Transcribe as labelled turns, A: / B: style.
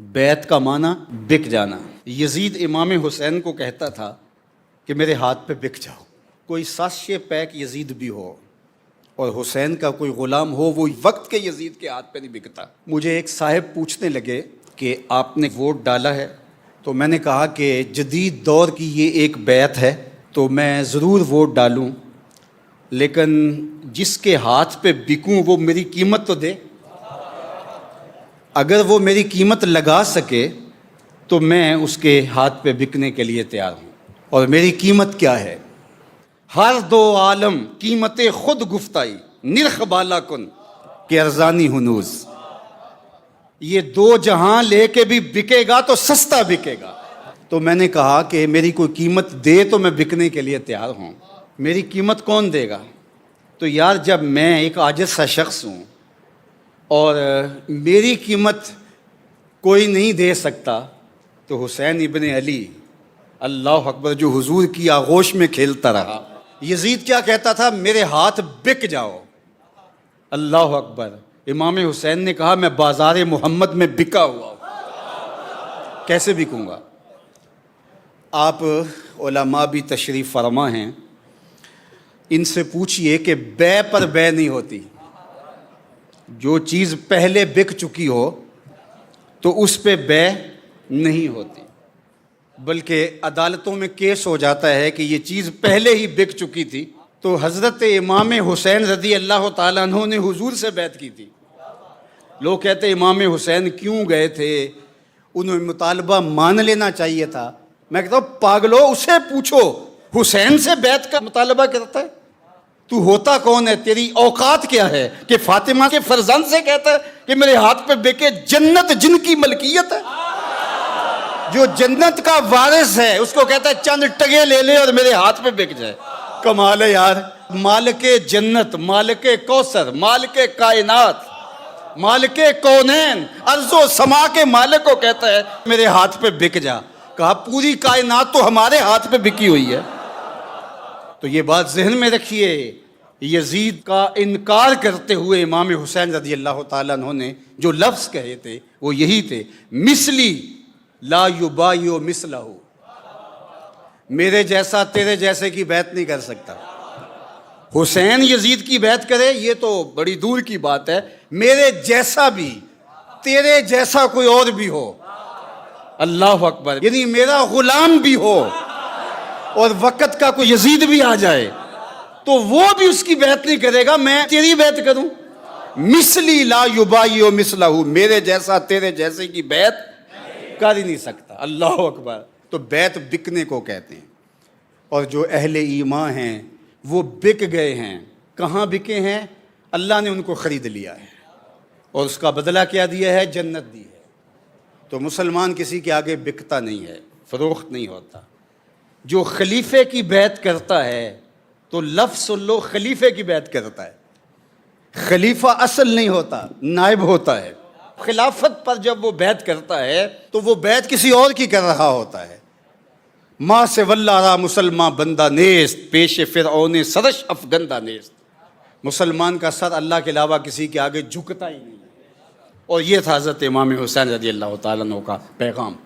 A: بیعت کا معنی بک جانا۔ یزید امام حسین کو کہتا تھا کہ میرے ہاتھ پہ بک جاؤ۔ کوئی سازش پیک یزید بھی ہو اور حسین کا کوئی غلام ہو، وہ وقت کے یزید کے ہاتھ پہ نہیں بکتا۔ مجھے ایک صاحب پوچھنے لگے کہ آپ نے ووٹ ڈالا ہے؟ تو میں نے کہا کہ جدید دور کی یہ ایک بیعت ہے تو میں ضرور ووٹ ڈالوں، لیکن جس کے ہاتھ پہ بکوں وہ میری قیمت تو دے۔ اگر وہ میری قیمت لگا سکے تو میں اس کے ہاتھ پہ بکنے کے لیے تیار ہوں۔ اور میری قیمت کیا ہے؟ ہر دو عالم قیمت خود گفتائی، نرخ بالا کن کہ ارزانی ہنوز۔ یہ دو جہاں لے کے بھی بکے گا تو سستا بکے گا۔ تو میں نے کہا کہ میری کوئی قیمت دے تو میں بکنے کے لیے تیار ہوں۔ میری قیمت کون دے گا؟ تو یار جب میں ایک عاجز سا شخص ہوں اور میری قیمت کوئی نہیں دے سکتا تو حسین ابن علی اللہ اکبر جو حضور کی آغوش میں کھیلتا رہا۔ یزید کیا کہتا تھا؟ میرے ہاتھ بک جاؤ۔ اللہ اکبر۔ امام حسین نے کہا میں بازار محمد میں بکا ہوا ہوں، کیسے بکوں گا؟ آپ علماء بھی تشریف فرما ہیں، ان سے پوچھئے کہ بے پر بے نہیں ہوتی۔ جو چیز پہلے بک چکی ہو تو اس پہ بے نہیں ہوتی، بلکہ عدالتوں میں کیس ہو جاتا ہے کہ یہ چیز پہلے ہی بک چکی تھی۔ تو حضرت امام حسین رضی اللہ تعالیٰ عنہ نے حضور سے بیعت کی تھی۔ لوگ کہتے ہیں امام حسین کیوں گئے تھے، انہیں مطالبہ مان لینا چاہیے تھا۔ میں کہتا ہوں پاگلو، اسے پوچھو حسین سے بیعت کا مطالبہ کرتا ہے؟ تو ہوتا کون ہے؟ تیری اوقات کیا ہے کہ فاطمہ کے فرزند سے کہتا ہے کہ میرے ہاتھ پہ بکے؟ جنت جن کی ملکیت ہے، جو جنت کا وارث ہے، اس کو کہتا ہے چند ٹگے لے لے اور میرے ہاتھ پہ بک جائے۔ کمال ہے یار۔ مالک جنت، مالک کوثر، مالک کائنات، مالک کونین، ارض و سما کے مالک کو کہتا ہے میرے ہاتھ پہ بک جا۔ کہا پوری کائنات تو ہمارے ہاتھ پہ بکی ہوئی ہے۔ تو یہ بات ذہن میں رکھیے، یزید کا انکار کرتے ہوئے امام حسین رضی اللہ تعالیٰ عنہ نے جو لفظ کہے تھے وہ یہی تھے، مثلی لا یبایع مثلہ۔ میرے جیسا تیرے جیسے کی بیعت نہیں کر سکتا۔ حسین یزید کی بیعت کرے یہ تو بڑی دور کی بات ہے، میرے جیسا بھی، تیرے جیسا کوئی اور بھی ہو، اللہ اکبر، یعنی میرا غلام بھی ہو اور وقت کا کوئی یزید بھی آ جائے تو وہ بھی اس کی بیعت نہیں کرے گا، میں تیری بیعت کروں۔ مثلی لا یبایع مثلہ، میرے جیسا تیرے جیسے کی بیعت کر ہی نہیں سکتا۔ اللہ اکبر۔ تو بیعت بکنے کو کہتے ہیں، اور جو اہل ایمان ہیں وہ بک گئے ہیں۔ کہاں بکے ہیں؟ اللہ نے ان کو خرید لیا ہے اور اس کا بدلہ کیا دیا ہے؟ جنت دی ہے۔ تو مسلمان کسی کے آگے بکتا نہیں ہے، فروخت نہیں ہوتا۔ جو خلیفے کی بیعت کرتا ہے تو لفظ سن لو، خلیفے کی بیعت کرتا ہے۔ خلیفہ اصل نہیں ہوتا، نائب ہوتا ہے۔ خلافت پر جب وہ بیعت کرتا ہے تو وہ بیعت کسی اور کی کر رہا ہوتا ہے۔ ماں سے واللہ را مسلمان بندہ نیست، پیش فرعون سرش افگندہ نیست۔ مسلمان کا سر اللہ کے علاوہ کسی کے آگے جھکتا ہی نہیں ہے۔ اور یہ تھا حضرت امام حسین رضی اللہ تعالیٰ عنہ کا پیغام۔